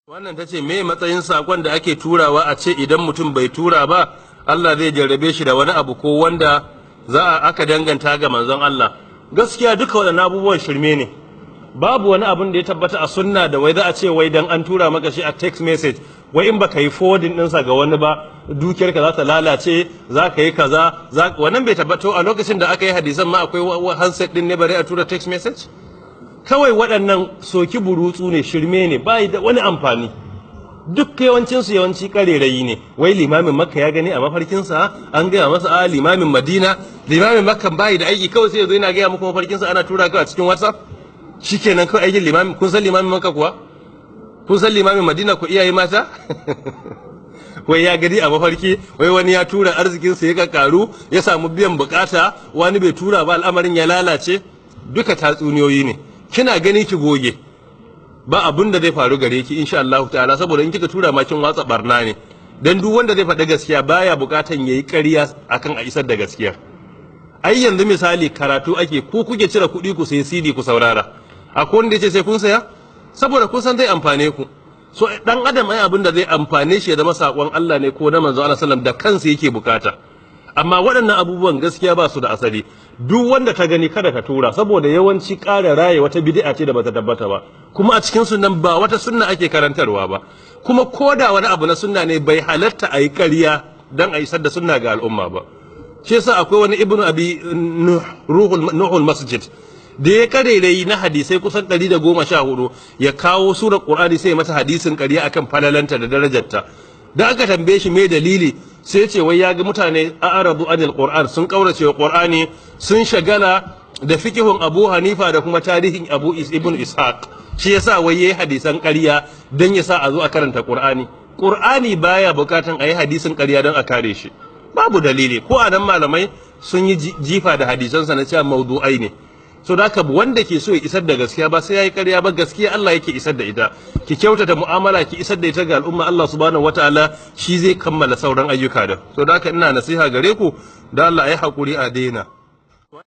Wannan ta ce me matsayin sakon da ake turawa a ce idan mutum bai tura ba Allah zai jarrabe shi da wani abu ko wanda aka danganta ga manzon Allah. Gaskiya duka waɗannan abubuwan shirme ne. Babu wani abun da ya tabbata a sunna da wai za a ce wai dan an tura maka shi a text message wai in baka yi forwarding ɗinsa ga wani ba dukiyarka za ta lalace za ka yi kaza wannan bai tabbata a lokacin da aka yi hadisan ma akwai handset ɗin ne bare a tura text message. Kawai waɗannan soki burutsu ne shirme ne bayi da wani amfani duk yawancinsu yawanci karerayi ne wai limamin makka ya gani a mafarkinsa an gaya masa a limamin madina limamin makka bayi da aiki kawai sai ya zo yana gaya muku mafarkinsa ana tura ka a cikin whatsapp shikenan kawai aikin limamin kun san limamin makka kuwa kun san limamin madina ku iyaye mata wai ya gani a mafarki wai wani ya tura arzikinsa ya karu ya samu biyan bukata wani bai tura ba al'amarin ya lalace duka tatsuniyoyi ne kina gani ki goge ba abun da zai faru gare ki insha Allah ta'ala saboda in kika tura ma kin watsa barna ne dan duk wanda zai faɗi gaskiya baya bukatan yayi ƙarya akan a isar da gaskiya. Ai yanzu misali karatu ake ko kuke cire kuɗi ku sai CD ku saurara akwai wanda yace sai kun saya saboda kun san zai amfane ku so dan adam ai abin da zai amfane shi ya zama sakon Allah ne ko na manzo Allah sallallahu alaihi wasallam da kansa yake bukata amma waɗannan abubuwan gaskiya ba su da asali duk wanda ta gani kada ka tura saboda yawanci ƙara raye wata bid'a ce da bata tabbata ba kuma a cikin sunnan ba wata sunna ake karantarwa ba kuma koda wani abu na sunna ne bai halatta a yi ƙarya dan a isar da sunna ga al'umma ba shi yasa akwai wani ibnu abi nuhul masjid da ya karerai na hadisai kusan 114 ya kawo surar qur'ani sai mata hadisin ƙarya akan falalanta da darajarta da aka tambaye shi me dalili sai ce wai ya ga mutane a'radu anil qur'an sun kaurace wa qur'ani sun shagala da fikihun Abu Hanifa da kuma tarihin Ibn Ishaq shi yasa wai yayi hadisan ƙarya dan yasa a zo a karanta qur'ani baya bukatan ayi hadisin ƙarya dan a kare shi babu dalili ko anan malamai sun yi jifa da hadisansa na cewa maudu'ai ne so da haka wanda ke so ya isar da gaskiya ba sai yayi ƙarya ba gaskiya Allah yake isar da ita ki kyautata mu'amala ki isar da ita ga al'umma Allah subhanahu wataala shi zai kammala sauran ayyuka da so da haka ina nasiha gare ku da Allah ayi hakuri a daina